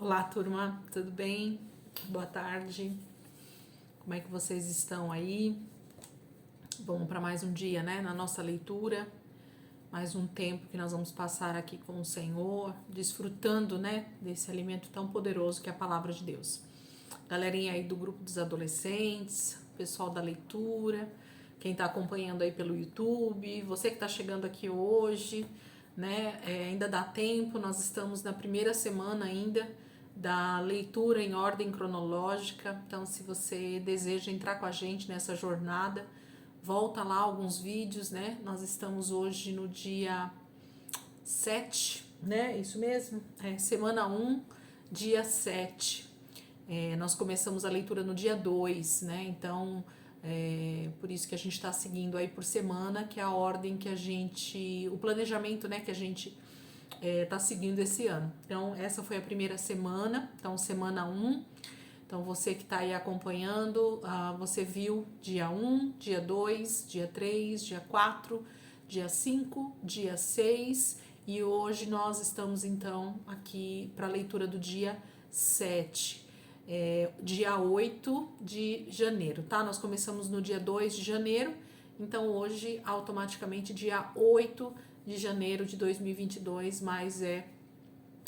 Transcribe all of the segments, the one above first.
Olá, turma, tudo bem? Boa tarde. Como é que vocês estão aí? Vamos para mais um dia, né, na nossa leitura. Mais um tempo que nós vamos passar aqui com o Senhor, desfrutando, né, desse alimento tão poderoso que é a palavra de Deus. Galerinha aí do grupo dos adolescentes, pessoal da leitura, quem está acompanhando aí pelo YouTube, você que está chegando aqui hoje, né, ainda dá tempo, nós estamos na primeira semana ainda da leitura em ordem cronológica, então se você deseja entrar com a gente nessa jornada, volta lá alguns vídeos, né, nós estamos hoje no dia 7, né, isso mesmo? Semana 1, dia 7. Nós começamos a leitura no dia 2, né? Então, por isso que a gente está seguindo aí por semana, que é a ordem que a gente, o planejamento, né, que a gente está seguindo esse ano. Então, essa foi a primeira semana, então, semana 1. Então, você que está aí acompanhando, você viu dia 1, dia 2, dia 3, dia 4, dia 5, dia 6 e hoje nós estamos então aqui para a leitura do dia 7. Dia 8 de janeiro, tá? Nós começamos no dia 2 de janeiro, então hoje automaticamente dia 8 de janeiro de 2022, mas é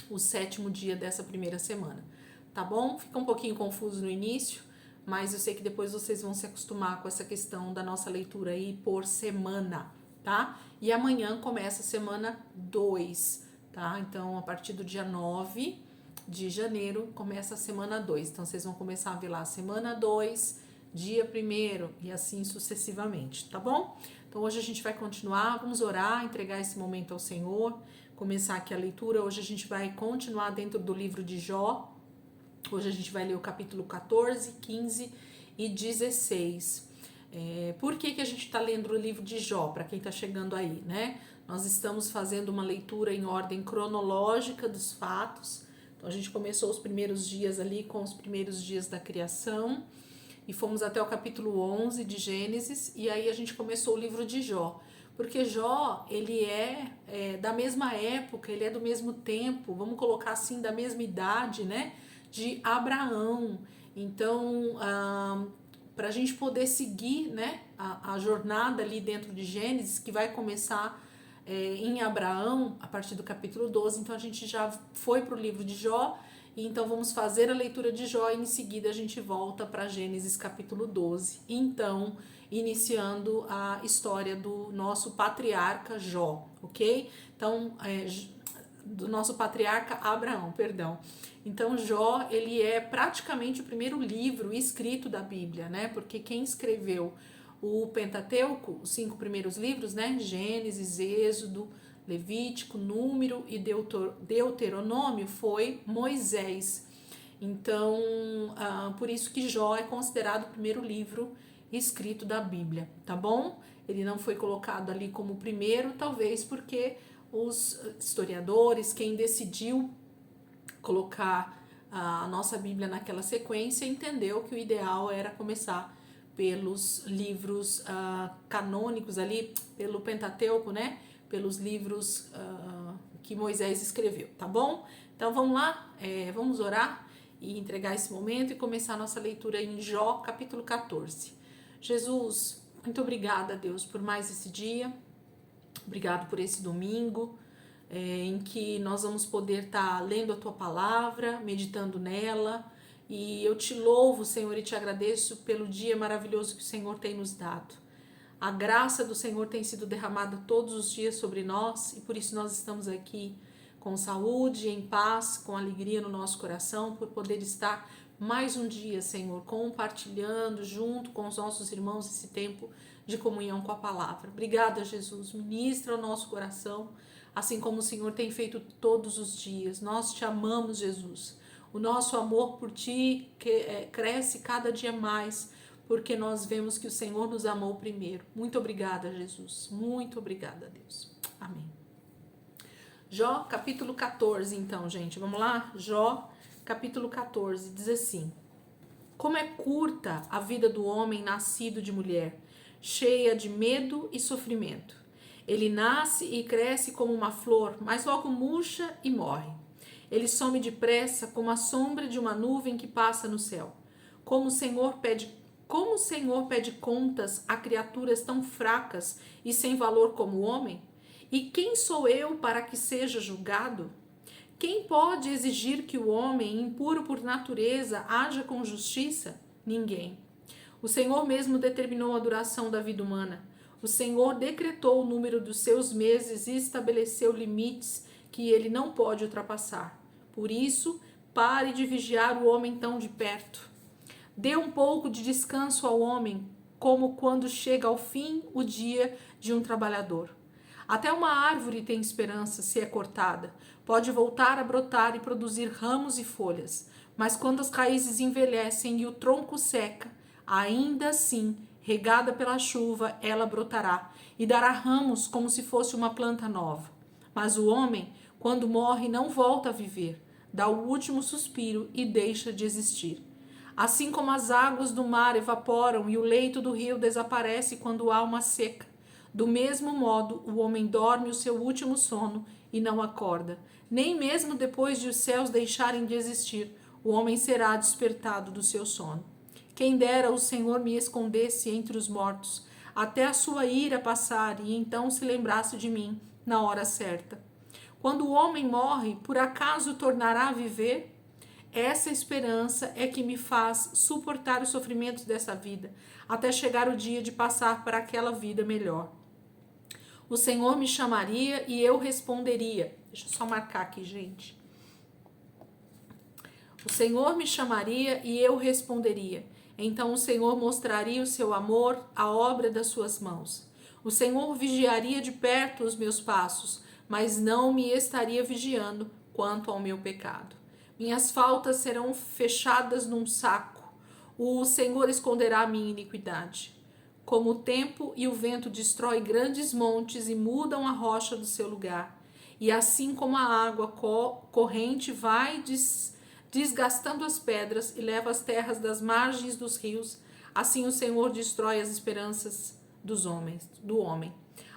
o 7º dia dessa primeira semana, tá bom? Fica um pouquinho confuso no início, mas eu sei que depois vocês vão se acostumar com essa questão da nossa leitura aí por semana, tá? E amanhã começa a semana 2, tá? Então, a partir do dia 9 de janeiro começa a semana 2. Então, vocês vão começar a ver lá semana 2, dia 1º e assim sucessivamente, tá bom? Então, hoje a gente vai continuar, vamos orar, entregar esse momento ao Senhor, começar aqui a leitura. Hoje a gente vai continuar dentro do livro de Jó. Hoje a gente vai ler o capítulo 14, 15 e 16. Por que a gente está lendo o livro de Jó, para quem está chegando aí, né? Nós estamos fazendo uma leitura em ordem cronológica dos fatos. Então, a gente começou os primeiros dias ali com os primeiros dias da criação e fomos até o capítulo 11 de Gênesis, e aí a gente começou o livro de Jó. Porque Jó, ele é da mesma época, ele é do mesmo tempo, vamos colocar assim, da mesma idade, né? De Abraão. Então, para a gente poder seguir, né, a jornada ali dentro de Gênesis, que vai começar em Abraão, a partir do capítulo 12, então a gente já foi para o livro de Jó, e então vamos fazer a leitura de Jó e em seguida a gente volta para Gênesis capítulo 12, então iniciando a história do nosso patriarca Jó, ok? Então, do nosso patriarca Abraão, perdão. Então, Jó, ele é praticamente o primeiro livro escrito da Bíblia, né? Porque quem escreveu o Pentateuco, os 5 primeiros livros, né? Gênesis, Êxodo, Levítico, Número e Deuteronômio, foi Moisés. Então, por isso que Jó é considerado o primeiro livro escrito da Bíblia, tá bom? Ele não foi colocado ali como o primeiro, talvez porque os historiadores, quem decidiu colocar a nossa Bíblia naquela sequência, entendeu que o ideal era começar pelos livros canônicos ali, pelo Pentateuco, né? Pelos livros que Moisés escreveu, tá bom? Então vamos lá, vamos orar e entregar esse momento e começar a nossa leitura em Jó, capítulo 14. Jesus, muito obrigada, Deus, por mais esse dia, obrigado por esse domingo, em que nós vamos poder estar lendo a Tua palavra, meditando nela, e eu te louvo, Senhor, e te agradeço pelo dia maravilhoso que o Senhor tem nos dado. A graça do Senhor tem sido derramada todos os dias sobre nós, e por isso nós estamos aqui com saúde, em paz, com alegria no nosso coração, por poder estar mais um dia, Senhor, compartilhando junto com os nossos irmãos esse tempo de comunhão com a palavra. Obrigada, Jesus, ministra o nosso coração, assim como o Senhor tem feito todos os dias. Nós te amamos, Jesus. O nosso amor por ti cresce cada dia mais, porque nós vemos que o Senhor nos amou primeiro. Muito obrigada, Jesus. Muito obrigada, Deus. Amém. Jó, capítulo 14, então, gente. Vamos lá? Jó, capítulo 14, diz assim: Como é curta a vida do homem nascido de mulher, cheia de medo e sofrimento. Ele nasce e cresce como uma flor, mas logo murcha e morre. Ele some depressa como a sombra de uma nuvem que passa no céu. Como o Senhor pede contas a criaturas tão fracas e sem valor como o homem? E quem sou eu para que seja julgado? Quem pode exigir que o homem, impuro por natureza, haja com justiça? Ninguém. O Senhor mesmo determinou a duração da vida humana. O Senhor decretou o número dos seus meses e estabeleceu limites que ele não pode ultrapassar. Por isso, pare de vigiar o homem tão de perto. Dê um pouco de descanso ao homem, como quando chega ao fim o dia de um trabalhador. Até uma árvore tem esperança se é cortada. Pode voltar a brotar e produzir ramos e folhas. Mas quando as raízes envelhecem e o tronco seca, ainda assim, regada pela chuva, ela brotará e dará ramos como se fosse uma planta nova. Mas o homem, quando morre, não volta a viver, dá o último suspiro e deixa de existir. Assim como as águas do mar evaporam e o leito do rio desaparece quando há uma seca, do mesmo modo o homem dorme o seu último sono e não acorda. Nem mesmo depois de os céus deixarem de existir, o homem será despertado do seu sono. Quem dera o Senhor me escondesse entre os mortos, até a sua ira passar e então se lembrasse de mim na hora certa. Quando o homem morre, por acaso tornará a viver? Essa esperança é que me faz suportar os sofrimentos dessa vida, até chegar o dia de passar para aquela vida melhor. O Senhor me chamaria e eu responderia. Deixa eu só marcar aqui, gente. O Senhor me chamaria e eu responderia. Então o Senhor mostraria o seu amor, a obra das suas mãos. O Senhor vigiaria de perto os meus passos, mas não me estaria vigiando quanto ao meu pecado. Minhas faltas serão fechadas num saco. O Senhor esconderá a minha iniquidade. Como o tempo e o vento destrói grandes montes e mudam a rocha do seu lugar, e assim como a água corrente vai desgastando as pedras e leva as terras das margens dos rios, assim o Senhor destrói as esperanças do homem.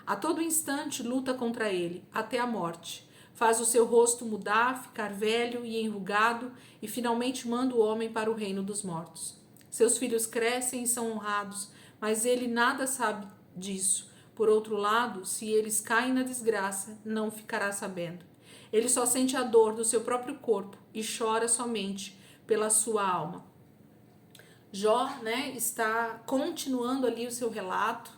A todo instante luta contra ele, até a morte. Faz o seu rosto mudar, ficar velho e enrugado, e finalmente manda o homem para o reino dos mortos. Seus filhos crescem e são honrados, mas ele nada sabe disso. Por outro lado, se eles caem na desgraça, não ficará sabendo. Ele só sente a dor do seu próprio corpo e chora somente pela sua alma. Jó, está continuando ali o seu relato,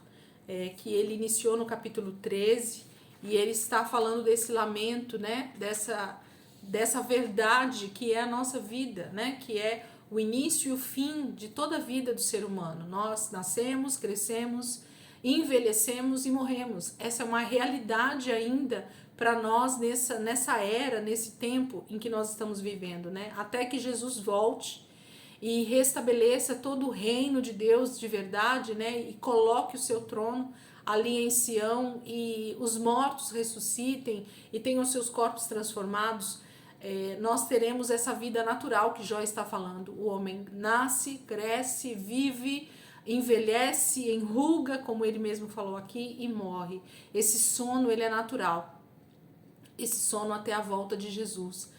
que ele iniciou no capítulo 13, e ele está falando desse lamento, dessa verdade que é a nossa vida, que é o início e o fim de toda a vida do ser humano. Nós nascemos, crescemos, envelhecemos e morremos. Essa é uma realidade ainda para nós nessa era, nesse tempo em que nós estamos vivendo, até que Jesus volte e restabeleça todo o reino de Deus de verdade, e coloque o seu trono ali em Sião e os mortos ressuscitem e tenham seus corpos transformados. Nós teremos essa vida natural que Jó está falando. O homem nasce, cresce, vive, envelhece, enruga, como ele mesmo falou aqui, e morre. Esse sono, ele é natural. Esse sono até a volta de Jesus.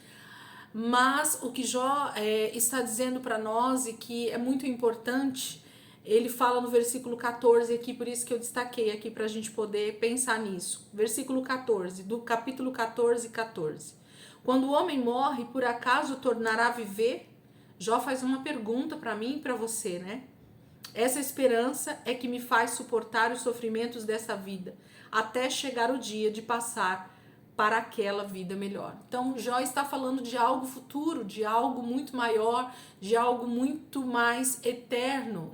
Mas o que Jó está dizendo para nós e que é muito importante, ele fala no versículo 14 aqui, por isso que eu destaquei aqui para a gente poder pensar nisso. Versículo 14, do capítulo 14. Quando o homem morre, por acaso tornará a viver? Jó faz uma pergunta para mim e para você, Essa esperança é que me faz suportar os sofrimentos dessa vida, até chegar o dia de passar para aquela vida melhor. Então, Jó está falando de algo futuro, de algo muito maior, de algo muito mais eterno,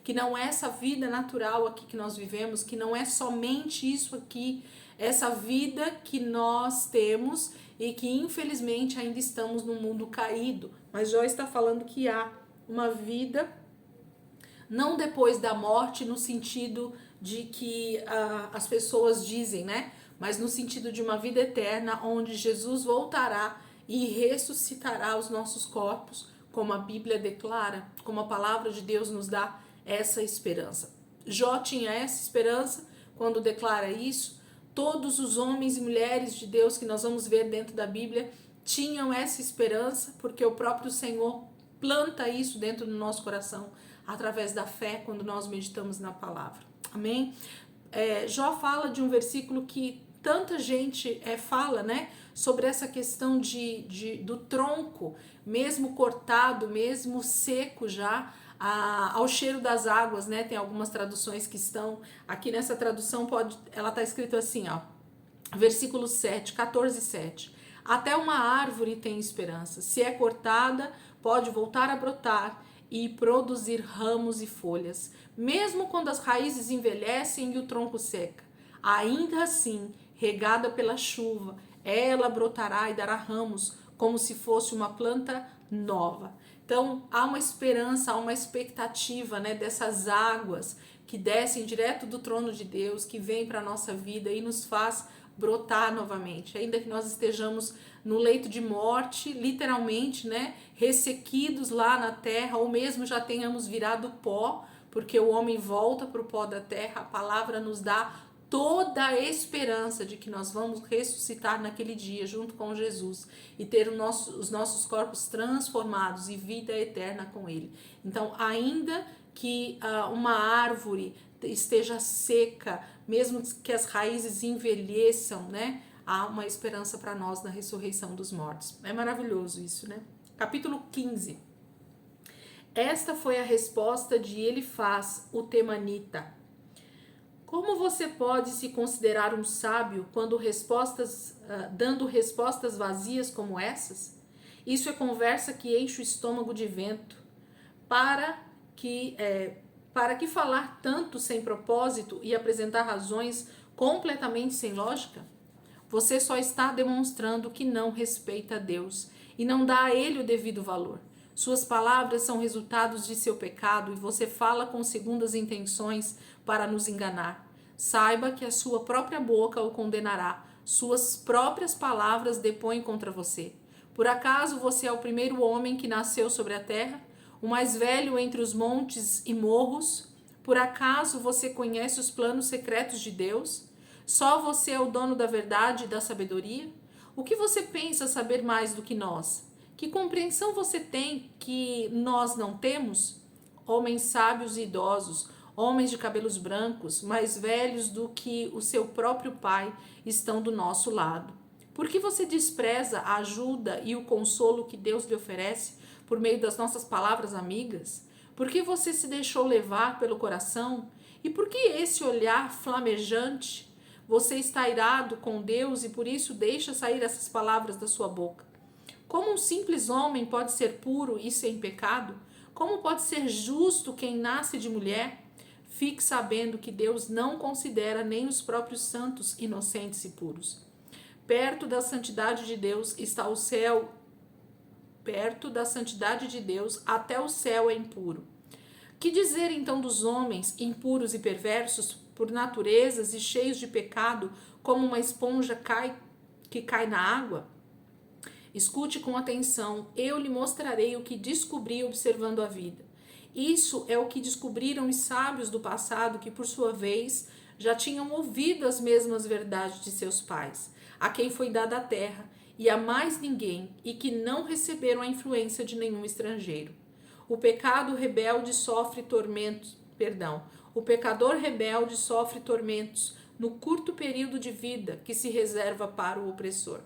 Que não é essa vida natural aqui que nós vivemos, que não é somente isso aqui, essa vida que nós temos e que infelizmente ainda estamos num mundo caído. Mas Jó está falando que há uma vida não depois da morte no sentido de que as pessoas dizem, mas no sentido de uma vida eterna, onde Jesus voltará e ressuscitará os nossos corpos, como a Bíblia declara, como a palavra de Deus nos dá essa esperança. Jó tinha essa esperança quando declara isso. Todos os homens e mulheres de Deus que nós vamos ver dentro da Bíblia tinham essa esperança, porque o próprio Senhor planta isso dentro do nosso coração, através da fé, quando nós meditamos na palavra. Amém? Jó fala de um versículo que tanta gente fala, né? Sobre essa questão do tronco, mesmo cortado, mesmo seco já, ao cheiro das águas, né? Tem algumas traduções que estão aqui nessa tradução, ela está escrito assim, ó, versículo 7, 14, 7. Até uma árvore tem esperança. Se é cortada, pode voltar a brotar e produzir ramos e folhas. Mesmo quando as raízes envelhecem e o tronco seca, ainda assim, regada pela chuva, ela brotará e dará ramos, como se fosse uma planta nova. Então, há uma esperança, há uma expectativa, né, dessas águas que descem direto do trono de Deus, que vem para a nossa vida e nos faz brotar novamente, ainda que nós estejamos no leito de morte, literalmente, né, ressequidos lá na terra, ou mesmo já tenhamos virado pó, porque o homem volta para o pó da terra. A palavra nos dá toda a esperança de que nós vamos ressuscitar naquele dia junto com Jesus e ter os nossos corpos transformados e vida eterna com Ele. Então, ainda que uma árvore esteja seca, mesmo que as raízes envelheçam, né? Há uma esperança para nós na ressurreição dos mortos. É maravilhoso isso, né? Capítulo 15. Esta foi a resposta de Elifaz, o temanita. Como você pode se considerar um sábio quando dando respostas vazias como essas? Isso é conversa que enche o estômago de vento. Para que falar tanto sem propósito e apresentar razões completamente sem lógica? Você só está demonstrando que não respeita a Deus e não dá a Ele o devido valor. Suas palavras são resultados de seu pecado e você fala com segundas intenções para nos enganar. Saiba que a sua própria boca o condenará. Suas próprias palavras depõem contra você. Por acaso você é o primeiro homem que nasceu sobre a terra? O mais velho entre os montes e morros? Por acaso você conhece os planos secretos de Deus? Só você é o dono da verdade e da sabedoria? O que você pensa saber mais do que nós? Que compreensão você tem que nós não temos? Homens sábios e idosos, homens de cabelos brancos, mais velhos do que o seu próprio pai, estão do nosso lado. Por que você despreza a ajuda e o consolo que Deus lhe oferece por meio das nossas palavras amigas? Por que você se deixou levar pelo coração? E por que esse olhar flamejante? Você está irado com Deus e por isso deixa sair essas palavras da sua boca. Como um simples homem pode ser puro e sem pecado? Como pode ser justo quem nasce de mulher? Fique sabendo que Deus não considera nem os próprios santos inocentes e puros. Perto da santidade de Deus está o céu. Perto da santidade de Deus, até o céu é impuro. Que dizer então dos homens impuros e perversos, por naturezas e cheios de pecado, como uma esponja que cai na água? Escute com atenção, eu lhe mostrarei o que descobri observando a vida. Isso é o que descobriram os sábios do passado, que por sua vez já tinham ouvido as mesmas verdades de seus pais, a quem foi dada a terra, e a mais ninguém, e que não receberam a influência de nenhum estrangeiro. O pecador rebelde sofre tormentos no curto período de vida que se reserva para o opressor.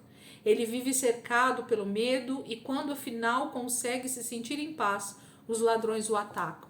Ele vive cercado pelo medo e quando afinal consegue se sentir em paz, os ladrões o atacam.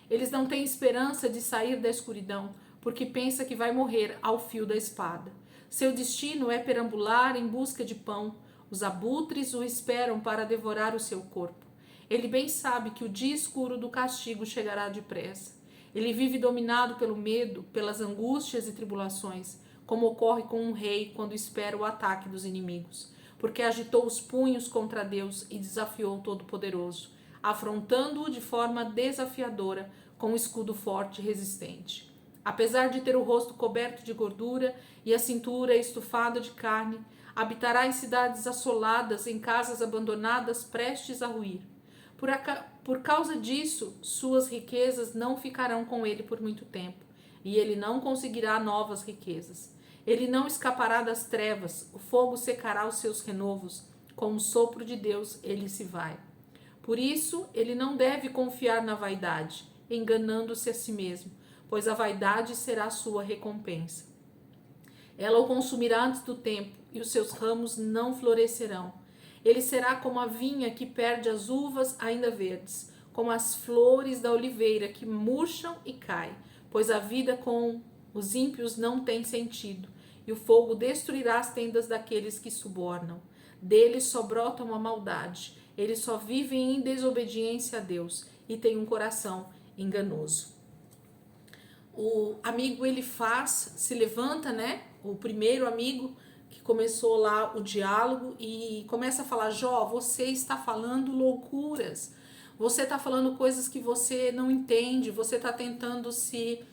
Eles não têm esperança de sair da escuridão, porque pensa que vai morrer ao fio da espada. Seu destino é perambular em busca de pão. Os abutres o esperam para devorar o seu corpo. Ele bem sabe que o dia escuro do castigo chegará depressa. Ele vive dominado pelo medo, pelas angústias e tribulações, como ocorre com um rei quando espera o ataque dos inimigos, porque agitou os punhos contra Deus e desafiou o Todo-Poderoso, afrontando-o de forma desafiadora com um escudo forte e resistente. Apesar de ter o rosto coberto de gordura e a cintura estufada de carne, habitará em cidades assoladas, em casas abandonadas prestes a ruir. Por causa disso, suas riquezas não ficarão com ele por muito tempo, e ele não conseguirá novas riquezas. Ele não escapará das trevas, o fogo secará os seus renovos, com o sopro de Deus ele se vai. Por isso, ele não deve confiar na vaidade, enganando-se a si mesmo, pois a vaidade será a sua recompensa. Ela o consumirá antes do tempo, e os seus ramos não florescerão. Ele será como a vinha que perde as uvas ainda verdes, como as flores da oliveira que murcham e caem, pois a vida com os ímpios não tem sentido, e o fogo destruirá as tendas daqueles que subornam. Deles só brota uma maldade, eles só vivem em desobediência a Deus e têm um coração enganoso. O amigo Elifaz se levanta, né? O primeiro amigo que começou lá o diálogo e começa a falar: Jó, você está falando loucuras, você está falando coisas que você não entende, você está tentando se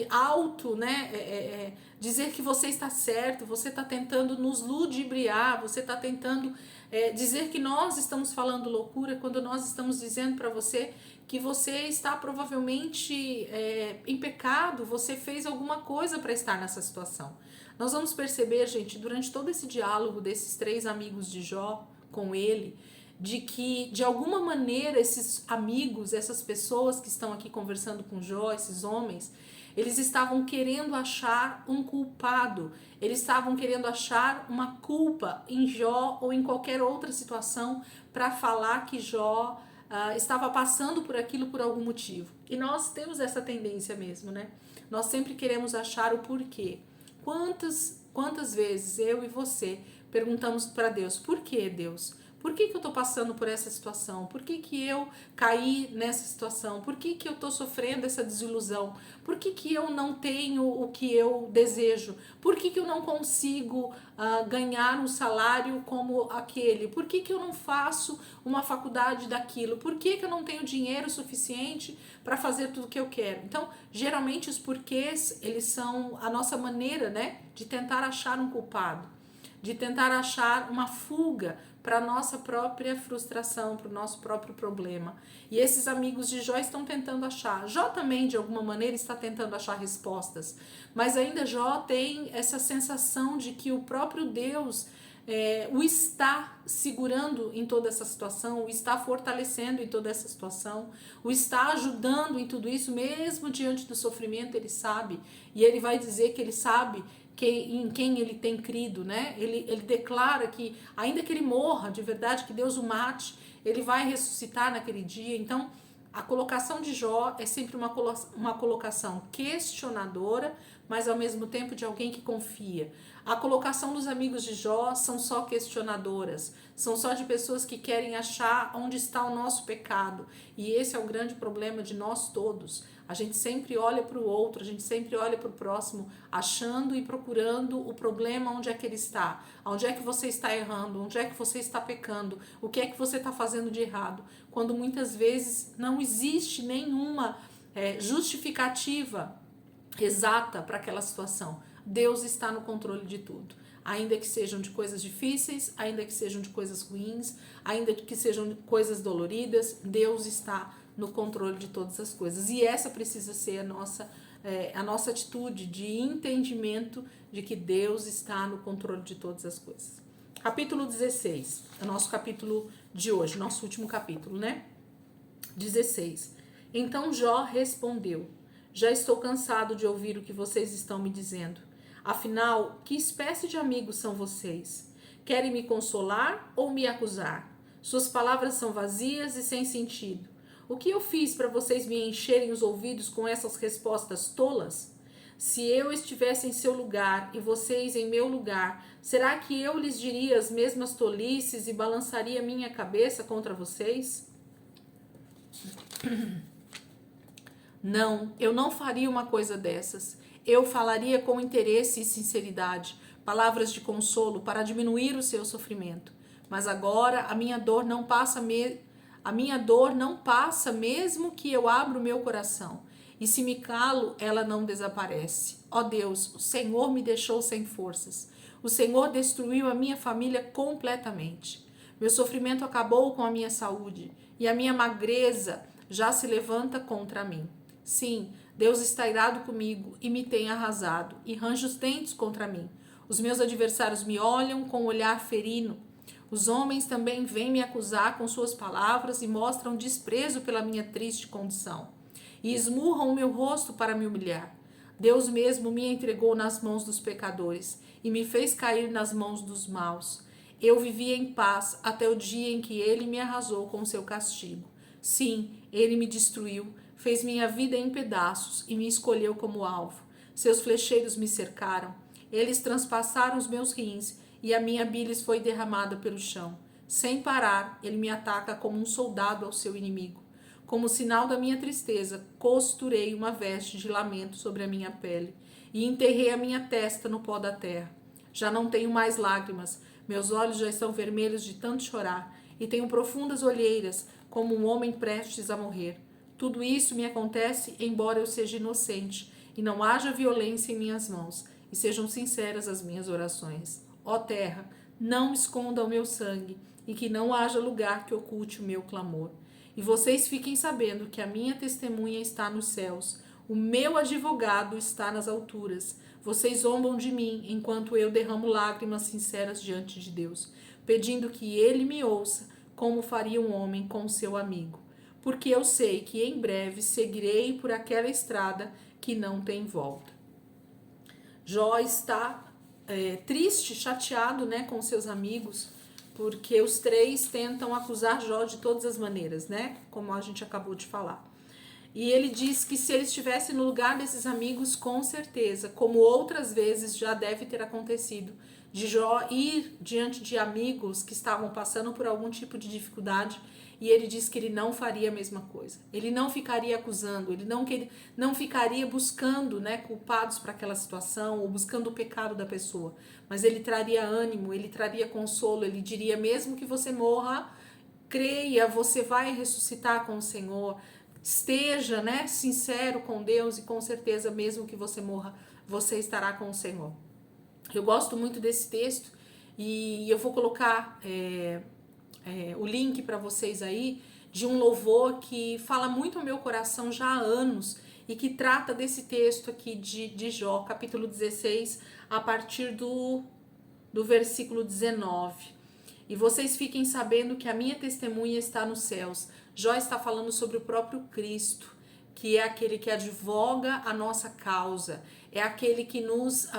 auto, né, dizer que você está certo, você está tentando nos ludibriar, você está tentando dizer que nós estamos falando loucura, quando nós estamos dizendo para você que você está provavelmente em pecado, você fez alguma coisa para estar nessa situação. Nós vamos perceber, gente, durante todo esse diálogo desses 3 amigos de Jó com ele, de que, de alguma maneira, esses amigos, essas pessoas que estão aqui conversando com Jó, esses homens, eles estavam querendo achar um culpado, eles estavam querendo achar uma culpa em Jó ou em qualquer outra situação para falar que Jó estava passando por aquilo por algum motivo. E nós temos essa tendência mesmo, né? Nós sempre queremos achar o porquê. Quantas vezes eu e você perguntamos para Deus: por que, Deus? Por que eu estou passando por essa situação? Por que eu caí nessa situação? Por que eu estou sofrendo essa desilusão? Por que eu não tenho o que eu desejo? Por que eu não consigo ganhar um salário como aquele? Por que eu não faço uma faculdade daquilo? Por que eu não tenho dinheiro suficiente para fazer tudo o que eu quero? Então, geralmente os porquês, eles são a nossa maneira, né, de tentar achar um culpado, de tentar achar uma fuga para a nossa própria frustração, para o nosso próprio problema. E esses amigos de Jó estão tentando achar. Jó também, de alguma maneira, está tentando achar respostas. Mas ainda Jó tem essa sensação de que o próprio Deus o está segurando em toda essa situação, o está fortalecendo em toda essa situação, o está ajudando em tudo isso, mesmo diante do sofrimento, ele sabe. E ele vai dizer que ele sabe em quem ele tem crido, né? Ele declara que, ainda que ele morra, de verdade, que Deus o mate, ele vai ressuscitar naquele dia. Então, a colocação de Jó é sempre uma colocação questionadora, mas ao mesmo tempo de alguém que confia. A colocação dos amigos de Jó são só questionadoras, são só de pessoas que querem achar onde está o nosso pecado. E esse é o grande problema de nós todos. A gente sempre olha para o outro, a gente sempre olha para o próximo, achando e procurando o problema onde é que ele está, onde é que você está errando, onde é que você está pecando, o que é que você está fazendo de errado, quando muitas vezes não existe nenhuma justificativa exata para aquela situação. Deus está no controle de tudo. Ainda que sejam de coisas difíceis, ainda que sejam de coisas ruins, ainda que sejam de coisas doloridas, Deus está no controle de todas as coisas. E essa precisa ser a nossa atitude de entendimento de que Deus está no controle de todas as coisas. Capítulo 16, é o nosso capítulo de hoje, nosso último capítulo, né? 16. Então Jó respondeu: já estou cansado de ouvir o que vocês estão me dizendo. Afinal, que espécie de amigos são vocês? Querem me consolar ou me acusar? Suas palavras são vazias e sem sentido. O que eu fiz para vocês me encherem os ouvidos com essas respostas tolas? Se eu estivesse em seu lugar e vocês em meu lugar, será que eu lhes diria as mesmas tolices e balançaria minha cabeça contra vocês? Não, eu não faria uma coisa dessas. Eu falaria com interesse e sinceridade, palavras de consolo para diminuir o seu sofrimento. Mas agora a minha dor não passa mesmo que eu abra o meu coração. E se me calo, ela não desaparece. Ó Deus, o Senhor me deixou sem forças. O Senhor destruiu a minha família completamente. Meu sofrimento acabou com a minha saúde e a minha magreza já se levanta contra mim. Sim, Deus está irado comigo e me tem arrasado e range os dentes contra mim. Os meus adversários me olham com um olhar ferino. Os homens também vêm me acusar com suas palavras e mostram desprezo pela minha triste condição. E esmurram o meu rosto para me humilhar. Deus mesmo me entregou nas mãos dos pecadores e me fez cair nas mãos dos maus. Eu vivia em paz até o dia em que ele me arrasou com seu castigo. Sim, ele me destruiu, fez minha vida em pedaços e me escolheu como alvo. Seus flecheiros me cercaram. Eles transpassaram os meus rins e a minha bilis foi derramada pelo chão. Sem parar, ele me ataca como um soldado ao seu inimigo. Como sinal da minha tristeza, costurei uma veste de lamento sobre a minha pele e enterrei a minha testa no pó da terra. Já não tenho mais lágrimas, meus olhos já estão vermelhos de tanto chorar e tenho profundas olheiras, como um homem prestes a morrer. Tudo isso me acontece embora eu seja inocente e não haja violência em minhas mãos, e sejam sinceras as minhas orações. Ó terra, não esconda o meu sangue e que não haja lugar que oculte o meu clamor. E vocês fiquem sabendo que a minha testemunha está nos céus, o meu advogado está nas alturas. Vocês zombam de mim enquanto eu derramo lágrimas sinceras diante de Deus, pedindo que ele me ouça, como faria um homem com seu amigo. Porque eu sei que em breve seguirei por aquela estrada que não tem volta. Jó está triste, chateado, né, com seus amigos, porque os três tentam acusar Jó de todas as maneiras, né, como a gente acabou de falar. E ele diz que se ele estivesse no lugar desses amigos, com certeza, como outras vezes já deve ter acontecido, de Jó ir diante de amigos que estavam passando por algum tipo de dificuldade, e ele diz que ele não faria a mesma coisa. Ele não ficaria acusando, ele não ficaria buscando, né, culpados para aquela situação ou buscando o pecado da pessoa, mas ele traria ânimo, ele traria consolo, ele diria: mesmo que você morra, creia, você vai ressuscitar com o Senhor. Esteja, né, sincero com Deus e com certeza, mesmo que você morra, você estará com o Senhor. Eu gosto muito desse texto e eu vou colocar o link para vocês aí de um louvor que fala muito ao meu coração já há anos e que trata desse texto aqui de Jó, capítulo 16, a partir do versículo 19. E vocês fiquem sabendo que a minha testemunha está nos céus. Jó está falando sobre o próprio Cristo, que é aquele que advoga a nossa causa, é aquele que nos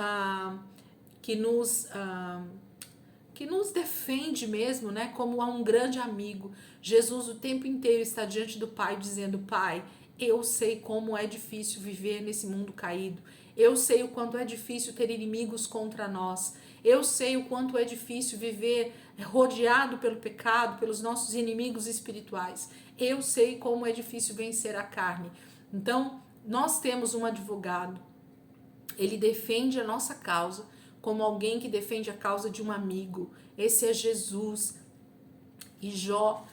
defende mesmo, né, como um grande amigo. Jesus o tempo inteiro está diante do Pai dizendo: Pai, eu sei como é difícil viver nesse mundo caído. Eu sei o quanto é difícil ter inimigos contra nós. Eu sei o quanto é difícil viver rodeado pelo pecado, pelos nossos inimigos espirituais. Eu sei como é difícil vencer a carne. Então, nós temos um advogado. Ele defende a nossa causa como alguém que defende a causa de um amigo. Esse é Jesus. E Jó,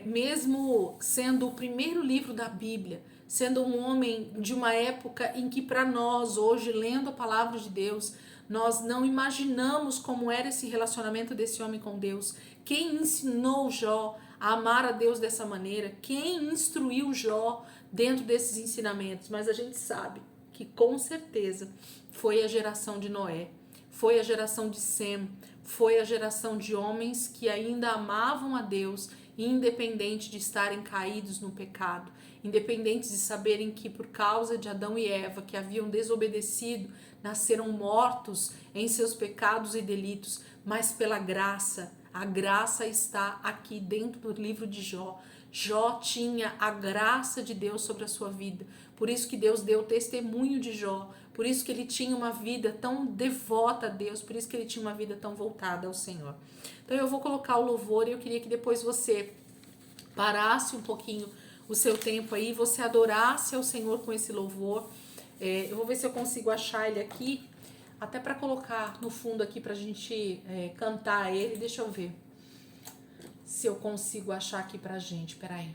mesmo sendo o primeiro livro da Bíblia, sendo um homem de uma época em que para nós, hoje, lendo a palavra de Deus, nós não imaginamos como era esse relacionamento desse homem com Deus. Quem ensinou Jó a amar a Deus dessa maneira? Quem instruiu Jó dentro desses ensinamentos? Mas a gente sabe que com certeza foi a geração de Noé, foi a geração de Sem, foi a geração de homens que ainda amavam a Deus, independente de estarem caídos no pecado, independentes de saberem que por causa de Adão e Eva, que haviam desobedecido, nasceram mortos em seus pecados e delitos, mas pela graça, a graça está aqui dentro do livro de Jó. Jó tinha a graça de Deus sobre a sua vida, por isso que Deus deu testemunho de Jó, por isso que ele tinha uma vida tão devota a Deus, por isso que ele tinha uma vida tão voltada ao Senhor. Então eu vou colocar o louvor e eu queria que depois você parasse um pouquinho o seu tempo aí, você adorasse ao Senhor com esse louvor. Eu vou ver se eu consigo achar ele aqui, até para colocar no fundo aqui pra gente cantar ele. Deixa eu ver se eu consigo achar aqui pra gente, peraí.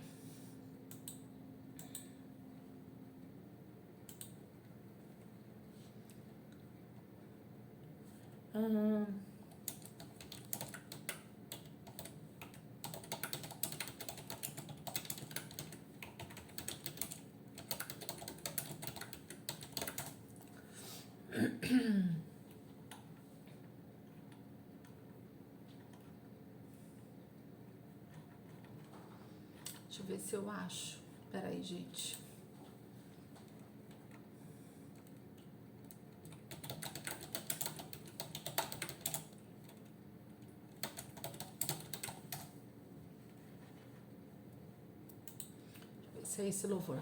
Deixa eu ver se eu acho. Peraí, gente. Deixa eu ver se é esse louvor.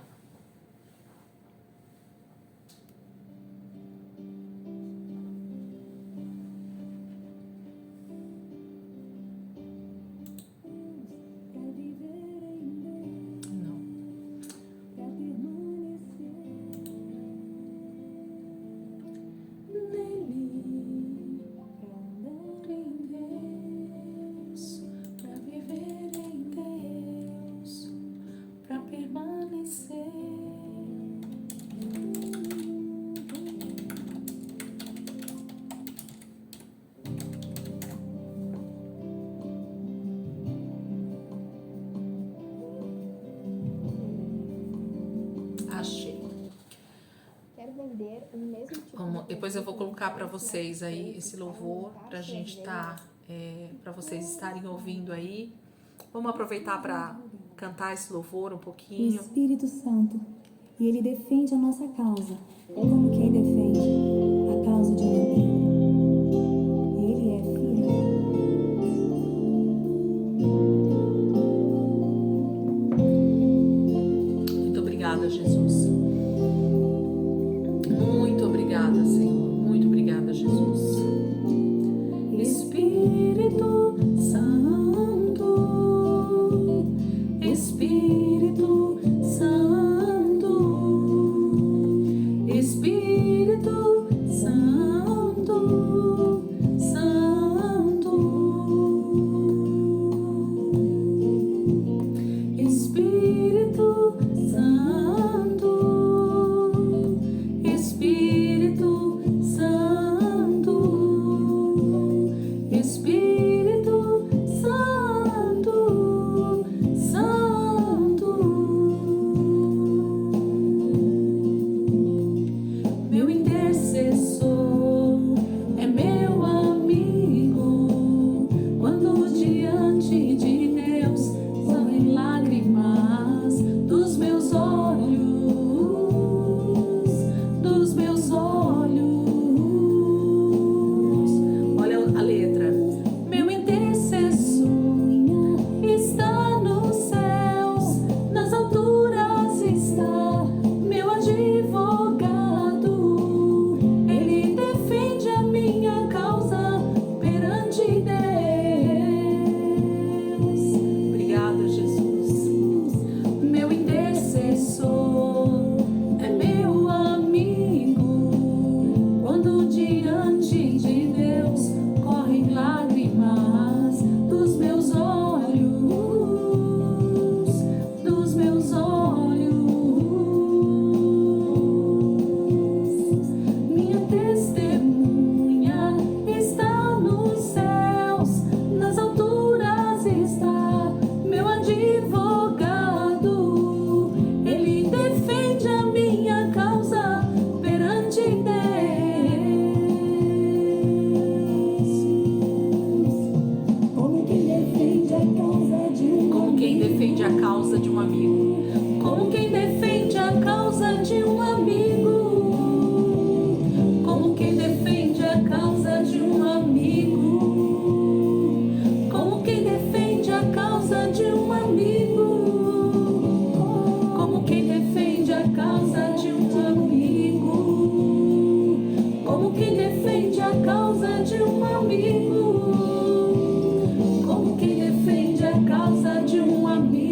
Achei. Quero vender o mesmo tipo Depois eu vou colocar para vocês aí esse louvor pra gente estar, para vocês estarem ouvindo aí. Vamos aproveitar para cantar esse louvor um O pouquinho. Espírito Santo, e Ele defende a nossa causa, como quem defende a causa de um amigo. Ele é fiel. Muito obrigada, Jesus. Muito obrigada, Senhor. Muito obrigada, Jesus. Espírito Santo, Espírito Santo, Espírito Santo, Santo, Espírito Santo, Espírito Santo, Espírito Santo, Santo, meu intercessor é meu amigo, quando diante de Deus correm lágrimas dos meus olhos, dos meus olhos. Olha a letra. Meu intercessor está nos céus, nas alturas está meu advogado. Ele defende a minha causa perante Deus. Obrigada, Jesus. Meu intercessor é meu amigo, quando diante de Deus correm lágrimas dos meus olhos, dos meus olhos. Minha testemunha está nos céus, nas alturas está meu advogado. Ele defende a minha causa perante Deus. Como quem defende a causa de um Como quem defende a causa de um amigo. Como quem defende a causa de um amigo. Como quem defende a causa de um amigo. Como quem defende a causa de um amigo. Como quem defende a causa de um amigo. Como quem defende a causa de um amigo. Como quem defende a causa de um amigo.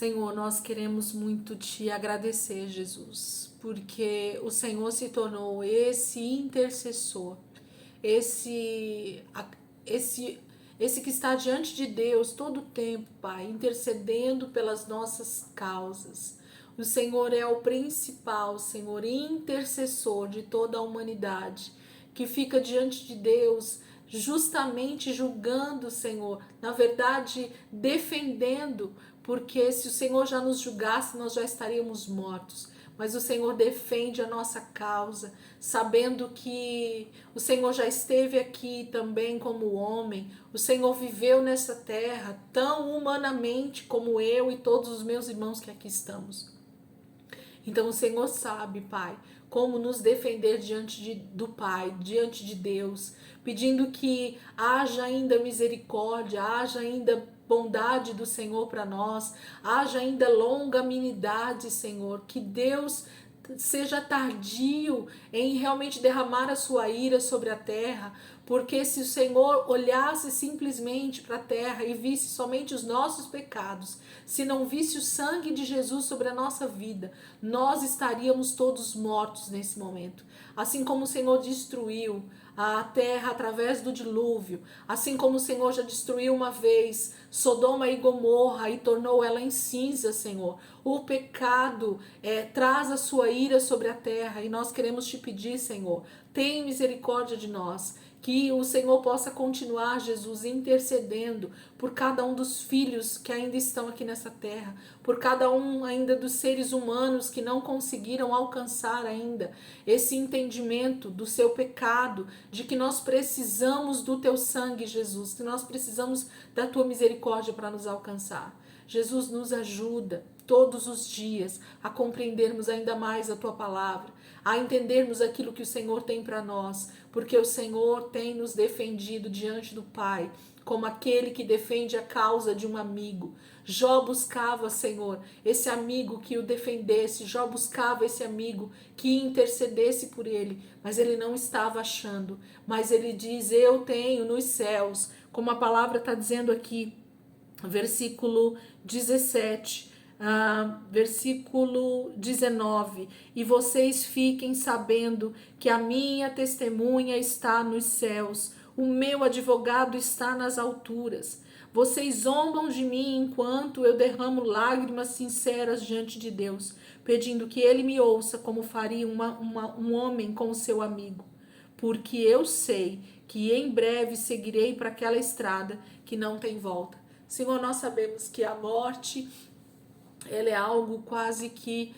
Senhor, nós queremos muito te agradecer, Jesus, porque o Senhor se tornou esse intercessor, esse que está diante de Deus todo o tempo, Pai, intercedendo pelas nossas causas. O Senhor é o principal, Senhor, intercessor de toda a humanidade, que fica diante de Deus, justamente julgando, Senhor, na verdade, defendendo, porque se o Senhor já nos julgasse, nós já estaríamos mortos. Mas o Senhor defende a nossa causa, sabendo que o Senhor já esteve aqui também como homem. O Senhor viveu nessa terra tão humanamente como eu e todos os meus irmãos que aqui estamos. Então o Senhor sabe, Pai, como nos defender diante do Pai, diante de Deus, pedindo que haja ainda misericórdia, haja ainda bondade do Senhor para nós, haja ainda longanimidade, Senhor, que Deus seja tardio em realmente derramar a sua ira sobre a terra, porque se o Senhor olhasse simplesmente para a terra e visse somente os nossos pecados, se não visse o sangue de Jesus sobre a nossa vida, nós estaríamos todos mortos nesse momento. Assim como o Senhor destruiu a terra através do dilúvio, assim como o Senhor já destruiu uma vez Sodoma e Gomorra e tornou ela em cinza, Senhor. O pecado traz a sua ira sobre a terra e nós queremos te pedir, Senhor, tem misericórdia de nós, que o Senhor possa continuar, Jesus, intercedendo por cada um dos filhos que ainda estão aqui nessa terra, por cada um ainda dos seres humanos que não conseguiram alcançar ainda esse entendimento do seu pecado, de que nós precisamos do teu sangue, Jesus, que nós precisamos da tua misericórdia para nos alcançar. Jesus, nos ajuda todos os dias a compreendermos ainda mais a tua palavra, a entendermos aquilo que o Senhor tem para nós, porque o Senhor tem nos defendido diante do Pai, como aquele que defende a causa de um amigo. Jó buscava, Senhor, esse amigo que o defendesse, Jó buscava esse amigo que intercedesse por ele, mas ele não estava achando. Mas ele diz, eu tenho nos céus, como a palavra está dizendo aqui, versículo 17, versículo 19, e vocês fiquem sabendo que a minha testemunha está nos céus, o meu advogado está nas alturas. Vocês zombam de mim enquanto eu derramo lágrimas sinceras diante de Deus, pedindo que ele me ouça como faria um homem com o seu amigo. Porque eu sei que em breve seguirei para aquela estrada que não tem volta. Senhor, nós sabemos que a morte ela é algo quase que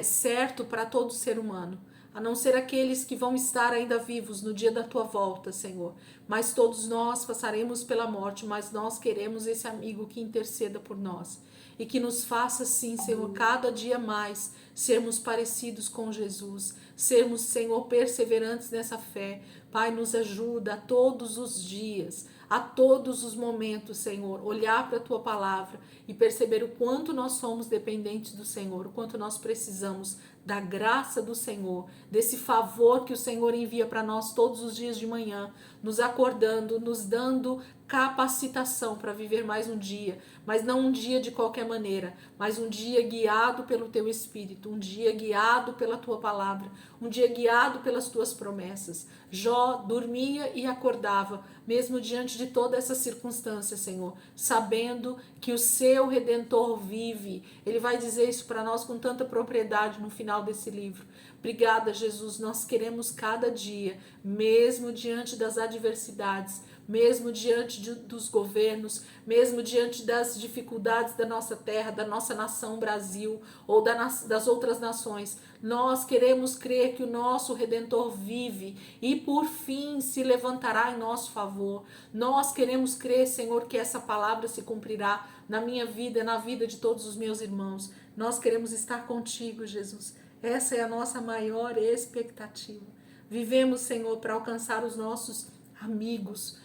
certo para todo ser humano, a não ser aqueles que vão estar ainda vivos no dia da tua volta, Senhor. Mas todos nós passaremos pela morte, mas nós queremos esse amigo que interceda por nós e que nos faça, sim, Senhor, cada dia mais sermos parecidos com Jesus, sermos, Senhor, perseverantes nessa fé. Pai, nos ajuda a todos os dias, a todos os momentos, Senhor, olhar para a tua palavra e perceber o quanto nós somos dependentes do Senhor, o quanto nós precisamos da graça do Senhor, desse favor que o Senhor envia para nós todos os dias de manhã, nos acordando, nos dando capacitação para viver mais um dia, mas não um dia de qualquer maneira, mas um dia guiado pelo teu Espírito, um dia guiado pela tua palavra, um dia guiado pelas tuas promessas. Jó dormia e acordava, mesmo diante de toda essa circunstância, Senhor, sabendo que o seu Redentor vive. Ele vai dizer isso para nós com tanta propriedade no final desse livro. Obrigada, Jesus, nós queremos cada dia, mesmo diante das adversidades, mesmo diante dos governos, mesmo diante das dificuldades da nossa terra, da nossa nação Brasil ou das outras nações, nós queremos crer que o nosso Redentor vive e por fim se levantará em nosso favor. Nós queremos crer, Senhor, que essa palavra se cumprirá na minha vida, na vida de todos os meus irmãos. Nós queremos estar contigo, Jesus. Essa é a nossa maior expectativa. Vivemos, Senhor, para alcançar os nossos amigos.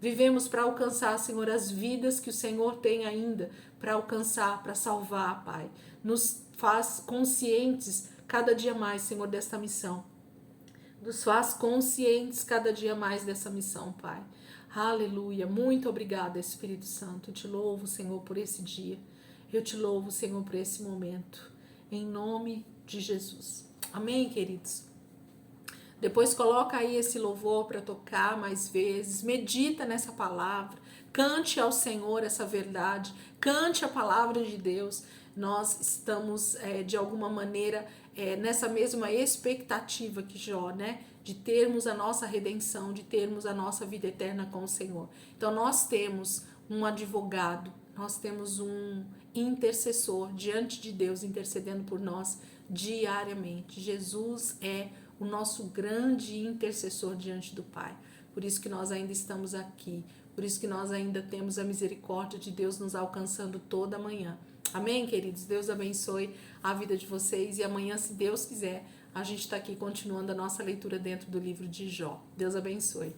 Vivemos para alcançar, Senhor, as vidas que o Senhor tem ainda para alcançar, para salvar, Pai. Nos faz conscientes cada dia mais, Senhor, desta missão. Nos faz conscientes cada dia mais dessa missão, Pai. Aleluia. Muito obrigada, Espírito Santo. Eu te louvo, Senhor, por esse dia. Eu te louvo, Senhor, por esse momento. Em nome de Jesus. Amém, queridos? Depois coloca aí esse louvor para tocar mais vezes. Medita nessa palavra. Cante ao Senhor essa verdade. Cante a palavra de Deus. Nós estamos, de alguma maneira, nessa mesma expectativa que Jó, né? De termos a nossa redenção, de termos a nossa vida eterna com o Senhor. Então, nós temos um advogado, nós temos um intercessor diante de Deus, intercedendo por nós diariamente. Jesus é o nosso grande intercessor diante do Pai. Por isso que nós ainda estamos aqui. Por isso que nós ainda temos a misericórdia de Deus nos alcançando toda manhã. Amém, queridos? Deus abençoe a vida de vocês. E amanhã, se Deus quiser, a gente está aqui continuando a nossa leitura dentro do livro de Jó. Deus abençoe.